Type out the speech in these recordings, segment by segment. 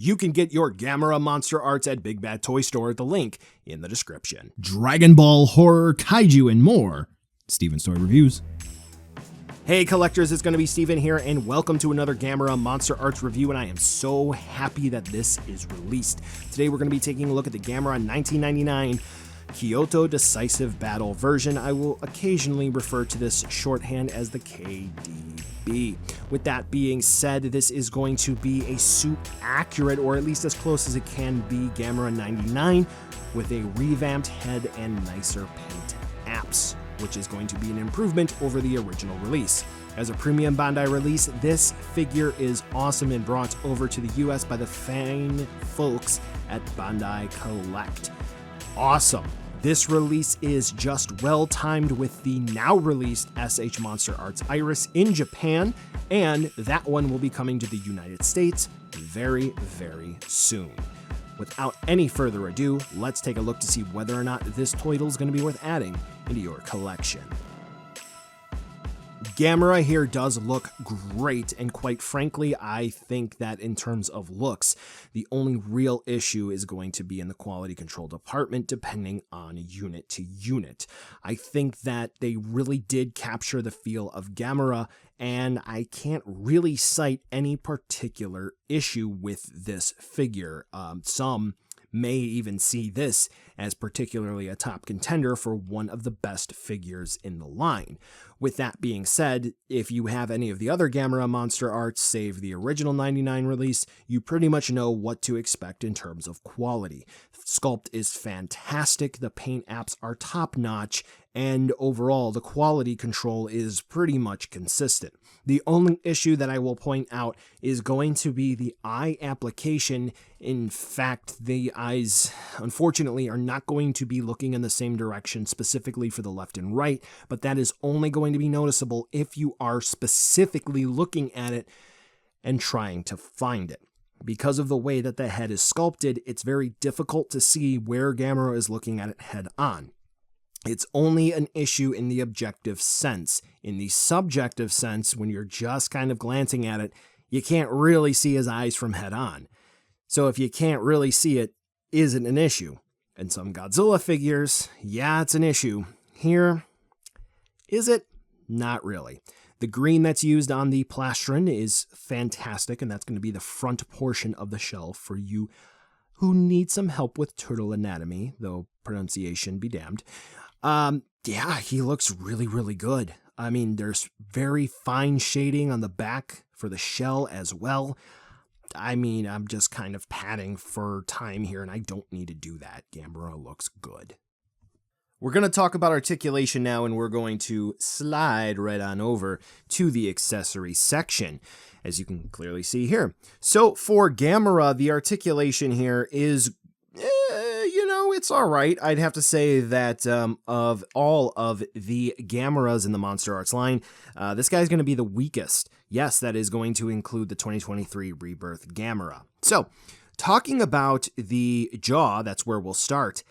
You can get your Gamera Monster Arts at Big Bad Toy Store at the link in the description. Dragon Ball, horror, kaiju, and more. Steven's Toy Reviews. Hey collectors, it's going to be Steven here, and welcome to another Gamera Monster Arts review, and I am so happy that this is released. Today we're going to be taking a look at the Gamera 1999 Kyoto Decisive Battle version. I will occasionally refer to this shorthand as the KDB. With that being said, this is going to be a suit accurate, or at least as close as it can be, Gamera 99 with a revamped head and nicer paint apps, which is going to be an improvement over the original release. As a premium Bandai release, this figure is awesome and brought over to the US by the fine folks at Bandai Collect. Awesome. This release is just well timed with the now released SH Monster Arts Iris in Japan, and that one will be coming to the United States very, very soon. Without any further ado, let's take a look to see whether or not this toydle is going to be worth adding into your collection. Gamera here does look great, and quite frankly, I think that in terms of looks, the only real issue is going to be in the quality control department, depending on unit to unit. I think that they really did capture the feel of Gamera, and I can't really cite any particular issue with this figure. Some may even see this as particularly a top contender for one of the best figures in the line. With that being said, if you have any of the other Gamera Monster Arts, save the original 99 release, you pretty much know what to expect in terms of quality. The sculpt is fantastic, the paint apps are top-notch, and overall the quality control is pretty much consistent. The only issue that I will point out is going to be the eye application. In fact, the eyes, unfortunately, are not going to be looking in the same direction specifically for the left and right, but that is only going to be noticeable if you are specifically looking at it and trying to find it. Because of the way that the head is sculpted, it's very difficult to see where Gamera is looking at it head on. It's only an issue in the objective sense. In the subjective sense, when you're just kind of glancing at it, you can't really see his eyes from head on. So if you can't really see it, is it an issue? In some Godzilla figures, yeah, it's an issue. Here, is it? Not really. The green that's used on the plastron is fantastic, and that's going to be the front portion of the shell for you who need some help with turtle anatomy, though pronunciation be damned. Yeah, he looks really, really good. I mean, there's very fine shading on the back for the shell as well. I mean, I'm just kind of padding for time here, and I don't need to do that. Gamera looks good. We're going to talk about articulation now, and we're going to slide right on over to the accessory section, as you can clearly see here. So for Gamera, the articulation here is, it's all right. I'd have to say that of all of the Gameras in the Monster Arts line, this guy's going to be the weakest. Yes, that is going to include the 2023 Rebirth Gamera. So, talking about the jaw, that's where we'll start.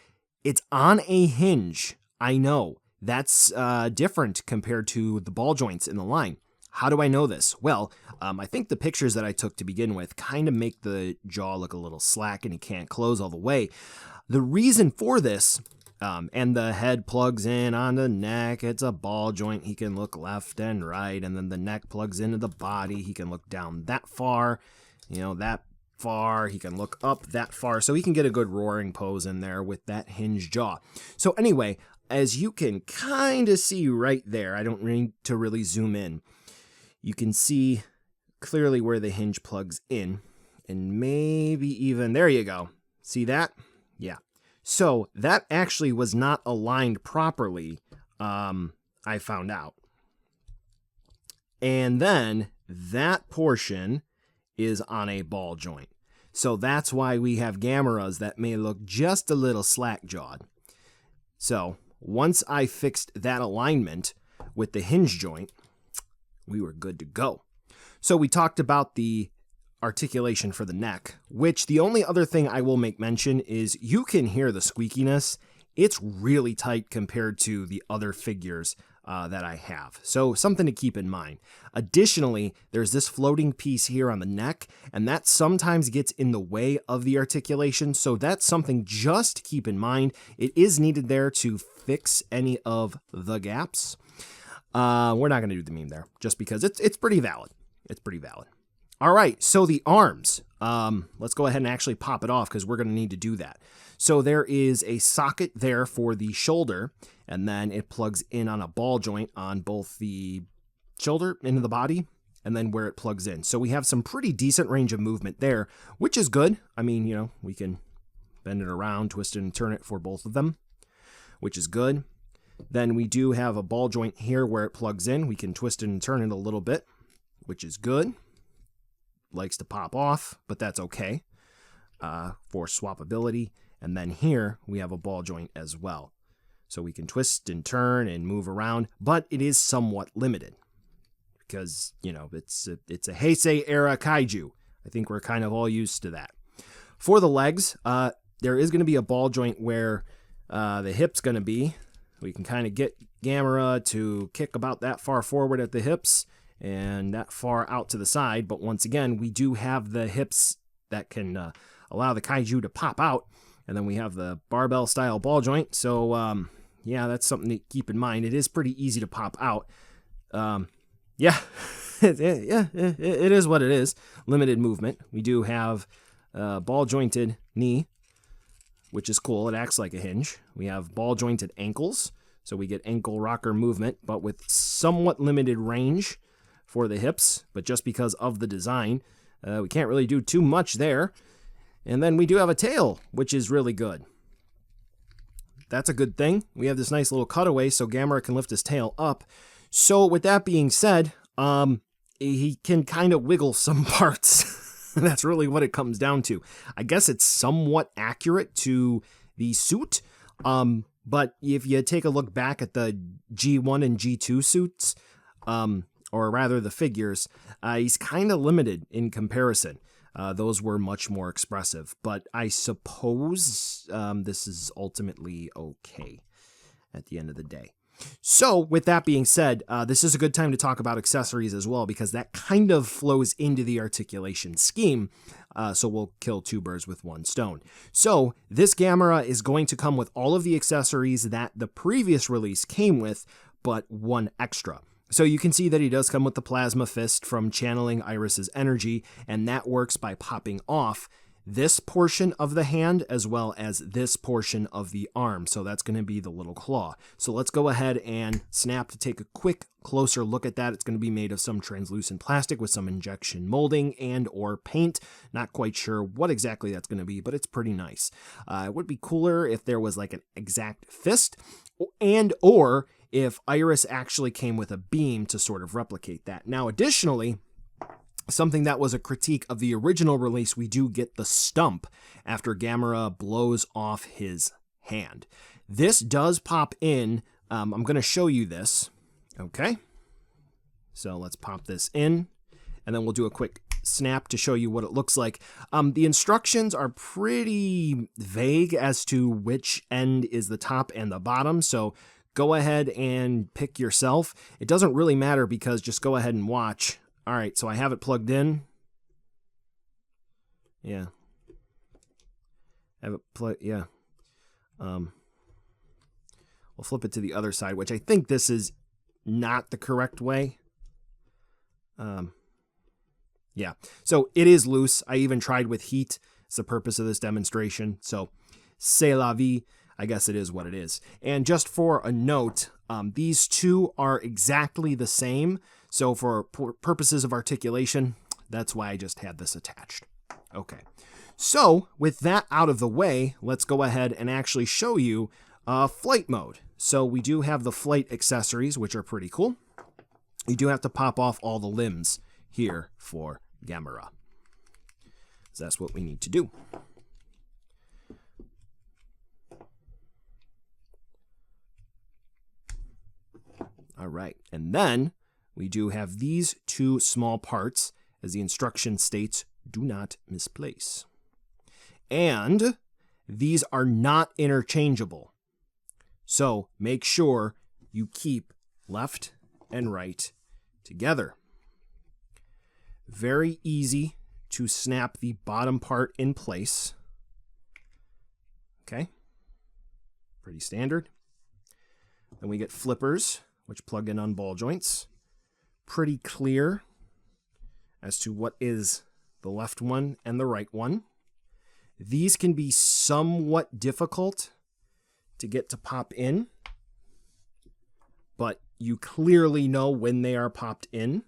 It's on a hinge. I know, that's different compared to the ball joints in the line. How do I know this? Well, I think the pictures that I took to begin with kind of make the jaw look a little slack and it can't close all the way. The reason for this, and the head plugs in on the neck, it's a ball joint, he can look left and right, and then the neck plugs into the body, he can look down that far, that far, he can look up that far, so he can get a good roaring pose in there with that hinge jaw. So anyway, as you can kind of see right there, I don't need to really zoom in, you can see clearly where the hinge plugs in, and maybe even, there you go, see that? Yeah. So that actually was not aligned properly, I found out. And then that portion is on a ball joint. So that's why we have Gameras that may look just a little slack-jawed. So once I fixed that alignment with the hinge joint, we were good to go. So we talked about the articulation for the neck, which the only other thing I will make mention is you can hear the squeakiness. It's really tight compared to the other figures that I have. So something to keep in mind. Additionally, there's this floating piece here on the neck, and that sometimes gets in the way of the articulation. So that's something just to keep in mind. It is needed there to fix any of the gaps. We're not going to do the meme there just because it's pretty valid. It's pretty valid. All right, so the arms. Let's go ahead and actually pop it off because we're going to need to do that. So there is a socket there for the shoulder, and then it plugs in on a ball joint on both the shoulder into the body, and then where it plugs in. So we have some pretty decent range of movement there, which is good. I mean, you know, we can bend it around, twist it, and turn it for both of them, which is good. Then we do have a ball joint here where it plugs in. We can twist it and turn it a little bit, which is good. Likes to pop off, but that's okay for swappability. And then here we have a ball joint as well. So we can twist and turn and move around, but it is somewhat limited because, you know, it's a Heisei era kaiju. I think we're kind of all used to that. For the legs, there is going to be a ball joint where the hip's going to be. We can kind of get Gamera to kick about that far forward at the hips and that far out to the side. But once again, we do have the hips that can allow the kaiju to pop out. And then we have the barbell style ball joint. So, yeah, that's something to keep in mind. It is pretty easy to pop out. Yeah, it is what it is. Limited movement. We do have ball jointed knee, which is cool. It acts like a hinge. We have ball jointed ankles. So we get ankle rocker movement, but with somewhat limited range for the hips. But just because of the design, we can't really do too much there. And then we do have a tail, which is really good. That's a good thing. We have this nice little cutaway so Gamera can lift his tail up. So with that being said, he can kind of wiggle some parts. That's really what it comes down to. I guess it's somewhat accurate to the suit. But if you take a look back at the G1 and G2 suits, or rather the figures, he's kind of limited in comparison. Those were much more expressive, but I suppose this is ultimately okay at the end of the day. So with that being said, this is a good time to talk about accessories as well, because that kind of flows into the articulation scheme. So we'll kill two birds with one stone. So this Gamera is going to come with all of the accessories that the previous release came with, but one extra. So you can see that he does come with the plasma fist from channeling Iris's energy, and that works by popping off this portion of the hand as well as this portion of the arm. So that's going to be the little claw. So let's go ahead and snap to take a quick closer look at that. It's going to be made of some translucent plastic with some injection molding and or paint. Not quite sure what exactly that's going to be, but it's pretty nice. It would be cooler if there was like an exact fist and or if Iris actually came with a beam to sort of replicate that. Now, additionally, something that was a critique of the original release, we do get the stump after Gamera blows off his hand. This does pop in. I'm going to show you this. Okay. So let's pop this in, and then we'll do a quick snap to show you what it looks like. The instructions are pretty vague as to which end is the top and the bottom. So go ahead and pick yourself. It doesn't really matter because just go ahead and watch. All right, so I have it plugged in. Yeah. Have it plugged, yeah. We'll flip it to the other side, which I think this is not the correct way. Yeah, so it is loose. I even tried with heat. It's the purpose of this demonstration. So, c'est la vie. I guess it is what it is. And just for a note, these two are exactly the same. So for purposes of articulation, that's why I just had this attached. Okay. So with that out of the way, let's go ahead and actually show you flight mode. So we do have the flight accessories, which are pretty cool. You do have to pop off all the limbs here for Gamera. So that's what we need to do. All right, and then we do have these two small parts, as the instruction states, do not misplace. And these are not interchangeable. So make sure you keep left and right together. Very easy to snap the bottom part in place. Okay, pretty standard. Then we get flippers, which plug in on ball joints. Pretty clear as to what is the left one and the right one. These can be somewhat difficult to get to pop in, but you clearly know when they are popped in.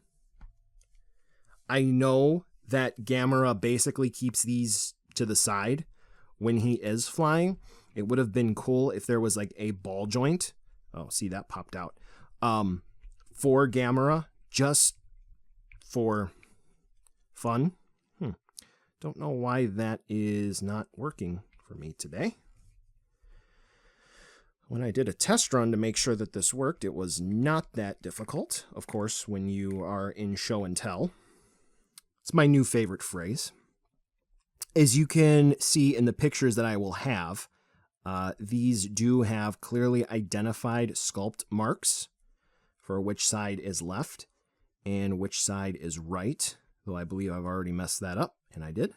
I know that Gamera basically keeps these to the side when he is flying. It would have been cool if there was like a ball joint. Oh, see, that popped out. For Gamera, just for fun. Don't know why that is not working for me today. When I did a test run to make sure that this worked, it was not that difficult. Of course, when you are in show and tell. It's my new favorite phrase. As you can see in the pictures that I will have, these do have clearly identified sculpt marks for which side is left and which side is right, though I believe I've already messed that up, and I did.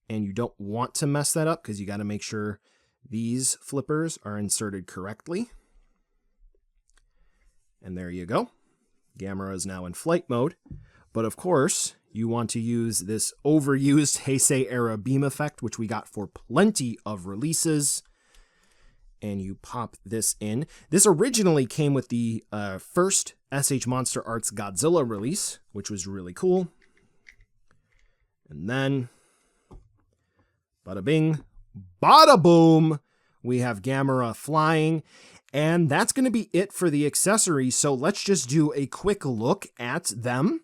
And you don't want to mess that up because you got to make sure these flippers are inserted correctly. And there you go. Gamera is now in flight mode. But of course, you want to use this overused Heisei era beam effect, which we got for plenty of releases. And you pop this in. This originally came with the first SH MonsterArts Godzilla release, which was really cool. And then, bada bing, bada boom, we have Gamera flying. And that's going to be it for the accessories. So let's just do a quick look at them.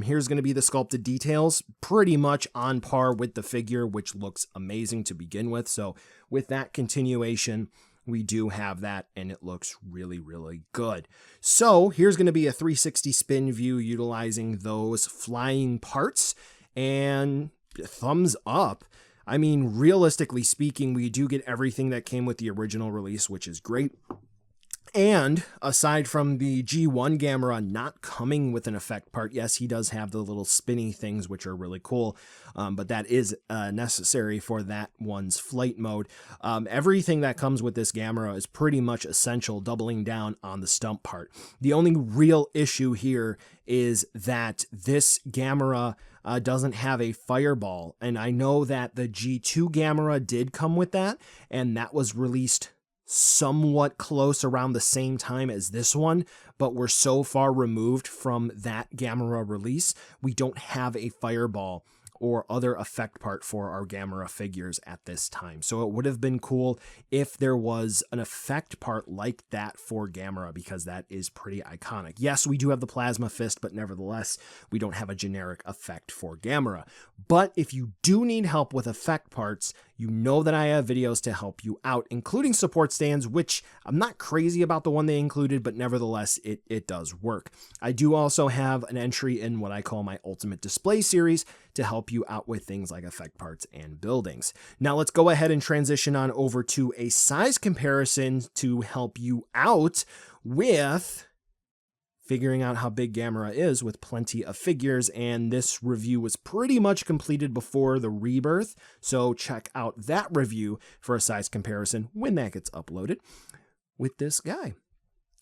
Here's going to be the sculpted details, pretty much on par with the figure, which looks amazing to begin with. So with that continuation, we do have that, and it looks really, really good. So here's going to be a 360 spin view utilizing those flying parts, and thumbs up. I mean, realistically speaking, we do get everything that came with the original release, which is great. And aside from the G1 Gamera not coming with an effect part, yes, he does have the little spinny things, which are really cool, but that is necessary for that one's flight mode. Everything that comes with this Gamera is pretty much essential, doubling down on the stump part. The only real issue here is that this Gamera doesn't have a fireball, and I know that the G2 Gamera did come with that, and that was released somewhat close around the same time as this one, but we're so far removed from that Gamera release, we don't have a fireball or other effect part for our Gamera figures at this time. So it would have been cool if there was an effect part like that for Gamera, because that is pretty iconic. Yes, we do have the plasma fist, but nevertheless, we don't have a generic effect for Gamera. But if you do need help with effect parts, you know that I have videos to help you out, including support stands, which I'm not crazy about the one they included, but nevertheless, it does work. I do also have an entry in what I call my Ultimate Display series to help you out with things like effect parts and buildings. Now let's go ahead and transition on over to a size comparison to help you out with figuring out how big Gamera is with plenty of figures, and this review was pretty much completed before the rebirth, so check out that review for a size comparison when that gets uploaded with this guy.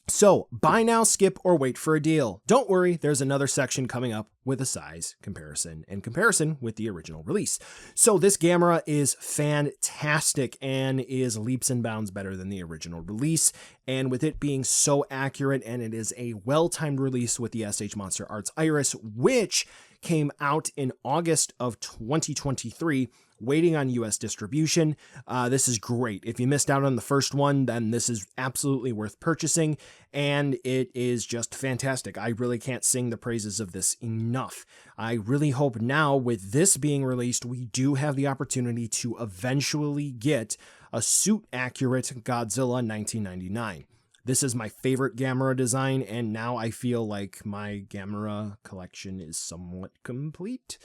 So buy now, skip, or wait for a deal. Don't worry, there's another section coming up with a size comparison and comparison with the original release. So this Gamera is fantastic and is leaps and bounds better than the original release. And with it being so accurate, and it is a well-timed release with the SH MonsterArts Iris, which came out in August of 2023, waiting on US distribution. This is great. If you missed out on the first one, then this is absolutely worth purchasing, and it is just fantastic. I really can't sing the praises of this enough. I really hope now, with this being released, we do have the opportunity to eventually get a suit-accurate Godzilla 1999. This is my favorite Gamera design, and now I feel like my Gamera collection is somewhat complete.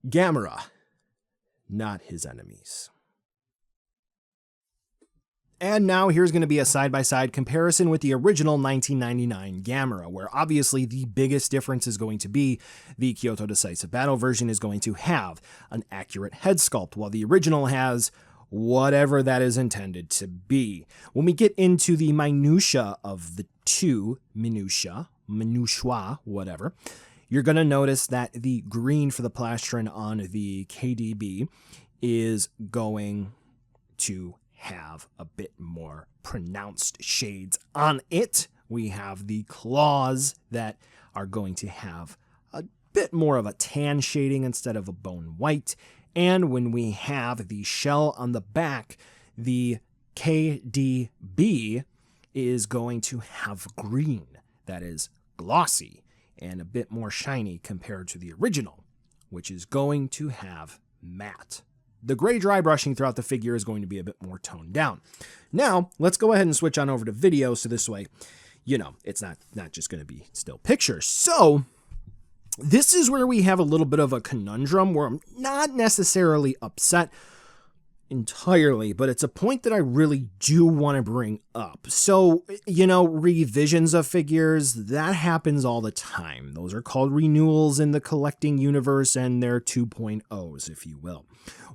Gamera, not his enemies. And now here's going to be a side-by-side comparison with the original 1999 Gamera, where obviously the biggest difference is going to be the Kyoto Decisive Battle version is going to have an accurate head sculpt, while the original has whatever that is intended to be. When we get into the minutia of the two, minutiae, whatever, you're going to notice that the green for the plastron on the KDB is going to have a bit more pronounced shades on it. We have the claws that are going to have a bit more of a tan shading instead of a bone white. And when we have the shell on the back, the KDB is going to have green that is glossy and a bit more shiny compared to the original, which is going to have matte. The gray dry brushing throughout the figure is going to be a bit more toned down. Now, let's go ahead and switch on over to video, so this way, you know, it's not just going to be still pictures. So, this is where we have a little bit of a conundrum where I'm not necessarily upset entirely, but it's a point that I really do want to bring up. So, you know, revisions of figures, that happens all the time. Those are called renewals in the collecting universe, and they're 2.0s, if you will,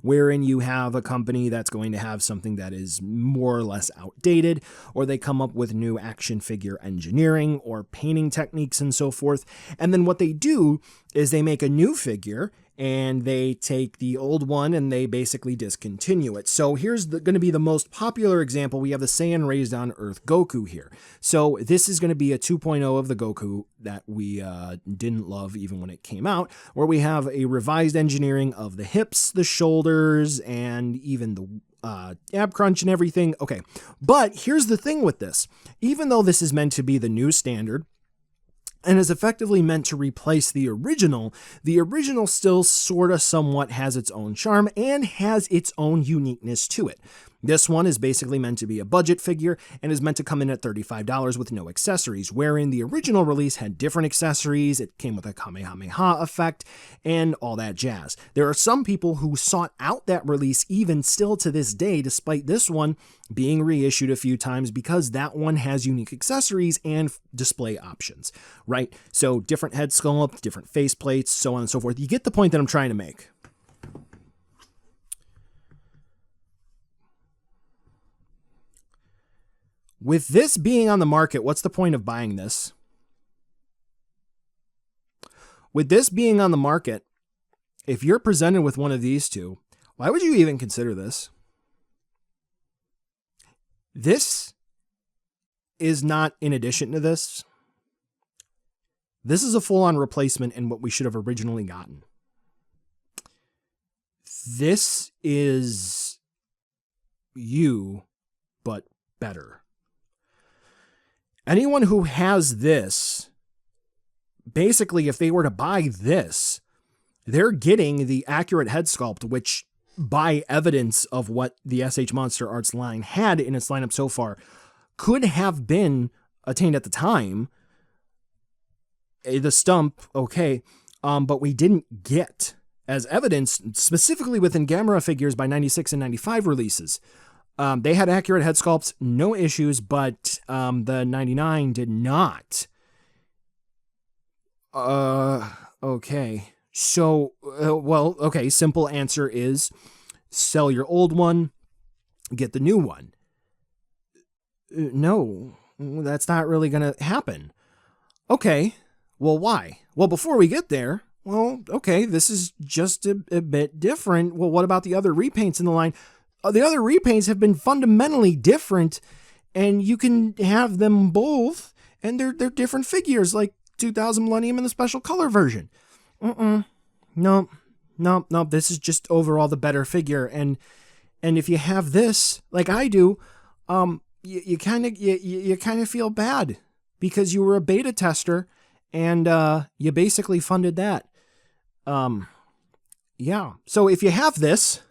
wherein you have a company that's going to have something that is more or less outdated, or they come up with new action figure engineering or painting techniques and so forth. And then what they do is they make a new figure and they take the old one and they basically discontinue it. So here's going to be the most popular example. We have the Saiyan Raised on Earth Goku here. So this is going to be a 2.0 of the Goku that we didn't love even when it came out, where we have a revised engineering of the hips, the shoulders, and even the ab crunch and everything. Okay, but here's the thing with this. Even though this is meant to be the new standard, and is effectively meant to replace the original still sort of somewhat has its own charm and has its own uniqueness to it. This one is basically meant to be a budget figure and is meant to come in at $35 with no accessories, wherein the original release had different accessories, it came with a Kamehameha effect, and all that jazz. There are some people who sought out that release even still to this day, despite this one being reissued a few times, because that one has unique accessories and display options, right? So different head sculpt, different face plates, so on and so forth. You get the point that I'm trying to make. With this being on the market, what's the point of buying this? With this being on the market, if you're presented with one of these two, why would you even consider this? This is not in addition to this. This is a full-on replacement in what we should have originally gotten. This is you, but better. Anyone who has this, basically, if they were to buy this, they're getting the accurate head sculpt, which, by evidence of what the SH MonsterArts line had in its lineup so far, could have been attained at the time. The stump, okay, but we didn't get, as evidence, specifically within Gamera figures by 96 and 95 releases. They had accurate head sculpts, no issues, but the 99 did not. Okay. So, well, okay, simple answer is sell your old one, get the new one. No, that's not really going to happen. Okay, well, why? Well, before we get there, well, okay, this is just a bit different. Well, what about the other repaints in the line? The other repaints have been fundamentally different, and you can have them both, and they're different figures, like 2000 Millennium and the special color version. No, this is just overall the better figure, and if you have this, like I do, you kind of feel bad, because you were a beta tester, and you basically funded that. Yeah, so if you have this,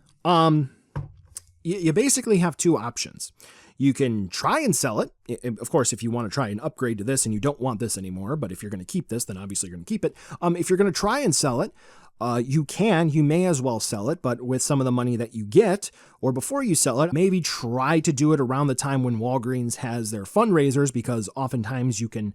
you basically have two options. You can try and sell it. Of course, if you want to try and upgrade to this and you don't want this anymore, but if you're going to keep this, then obviously you're going to keep it. If you're going to try and sell it, You may as well sell it, but with some of the money that you get, or before you sell it, maybe try to do it around the time when Walgreens has their fundraisers, because oftentimes you can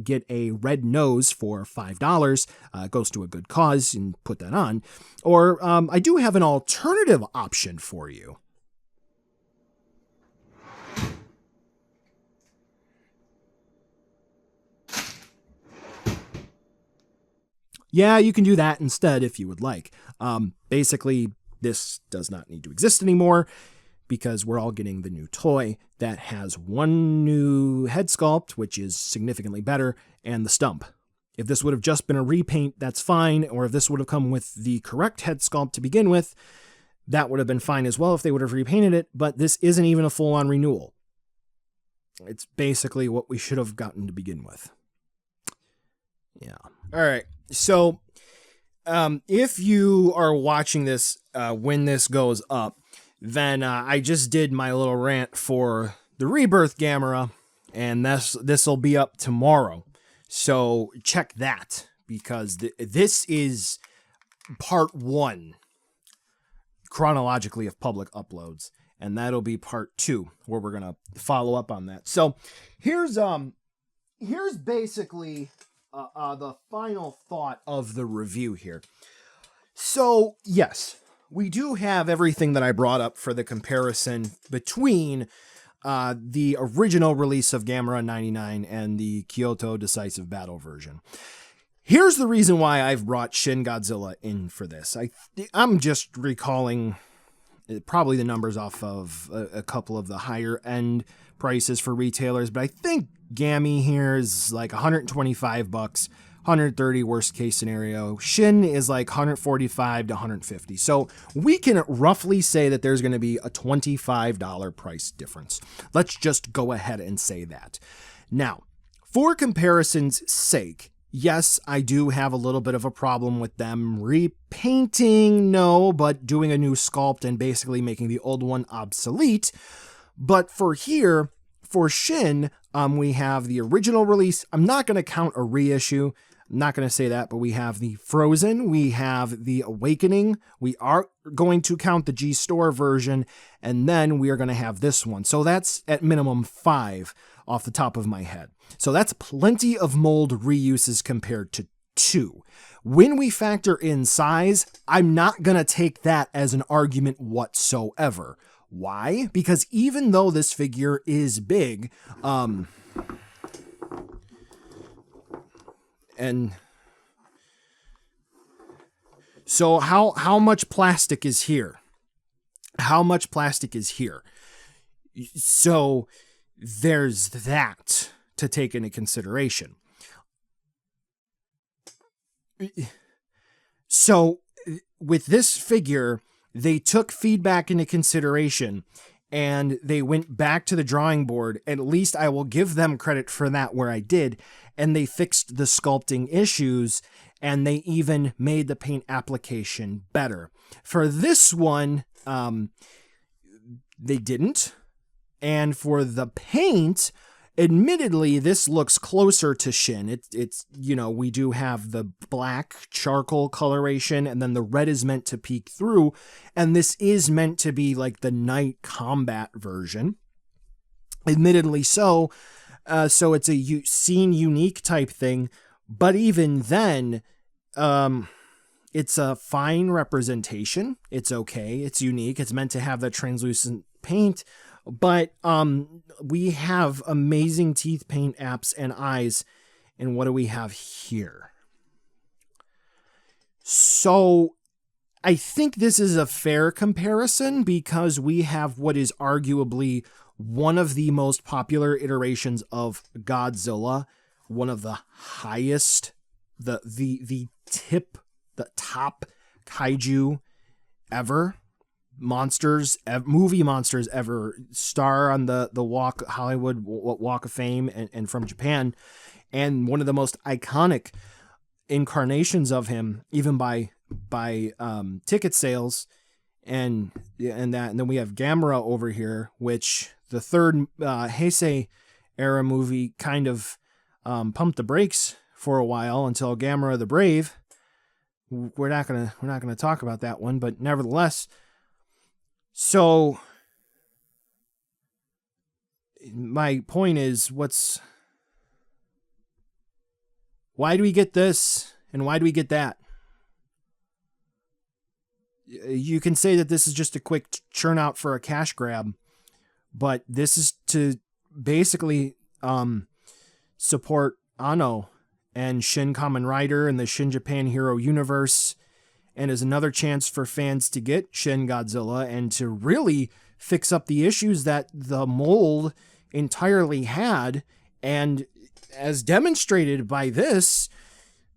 get a red nose for $5. It goes to a good cause, and put that on. Or I do have an alternative option for you. Yeah, you can do that instead if you would like. Basically, this does not need to exist anymore because we're all getting the new toy that has one new head sculpt, which is significantly better, and the stump. If this would have just been a repaint, that's fine. Or if this would have come with the correct head sculpt to begin with, that would have been fine as well if they would have repainted it. But this isn't even a full-on renewal. It's basically what we should have gotten to begin with. Yeah. All right. So, if you are watching this when this goes up, then I just did my little rant for the Rebirth Gamera, and this will be up tomorrow. So check that, because this is part 1 chronologically of public uploads, and that'll be part 2 where we're gonna follow up on that. So here's basically the final thought of the review here. So, yes, we do have everything that I brought up for the comparison between the original release of Gamera 99 and the Kyoto Decisive Battle version. Here's the reason why I've brought Shin Godzilla in for this. I'm just recalling probably the numbers off of a couple of the higher end prices for retailers, but I think Gammy here is like $125, 130 worst case scenario. Shin is like 145 to 150. So we can roughly say that there's going to be a $25 price difference. Let's just go ahead and say that. Now, for comparison's sake, yes, I do have a little bit of a problem with them repainting, no, but doing a new sculpt and basically making the old one obsolete. But for Shin, we have the original release. I'm not going to count a reissue. I'm not going to say that, but we have the Frozen. We have the Awakening. We are going to count the G-Store version, and then we are going to have this one. So that's at minimum 5 off the top of my head. So that's plenty of mold reuses compared to 2. When we factor in size, I'm not going to take that as an argument whatsoever. Why? Because even though this figure is big, and so how much plastic is here? How much plastic is here? So there's that to take into consideration. So with this figure, they took feedback into consideration and they went back to the drawing board. At least I will give them credit for that where I did. And they fixed the sculpting issues, and they even made the paint application better. For this one, they didn't. And for the paint, admittedly, this looks closer to Shin. It's we do have the black charcoal coloration, and then the red is meant to peek through. And this is meant to be like the night combat version. Admittedly so. So it's a scene unique type thing. But even then, it's a fine representation. It's okay. It's unique. It's meant to have that translucent paint. But we have amazing teeth paint apps and eyes. And what do we have here? So I think this is a fair comparison because we have what is arguably one of the most popular iterations of Godzilla, one of the highest, the top kaiju ever. Movie monsters ever, star on the Hollywood Walk of Fame and from Japan, and one of the most iconic incarnations of him, even by ticket sales, and then we have Gamera over here, which the third Heisei era movie kind of pumped the brakes for a while until Gamera the Brave we're not gonna talk about that one, but nevertheless. So my point is, why do we get this and why do we get that? You can say that this is just a quick churn out for a cash grab, but this is to basically support Anno and Shin Kamen Rider and the Shin Japan Hero universe, and is another chance for fans to get Shin Godzilla and to really fix up the issues that the mold entirely had. And as demonstrated by this,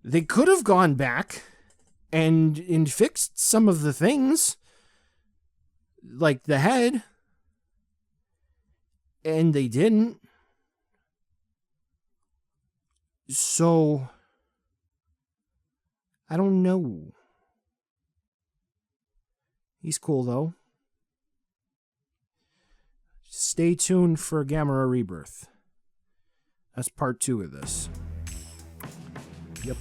they could have gone back and fixed some of the things, like the head, and they didn't. So I don't know. He's cool though. Stay tuned for Gamera Rebirth. That's part 2 of this. Yep.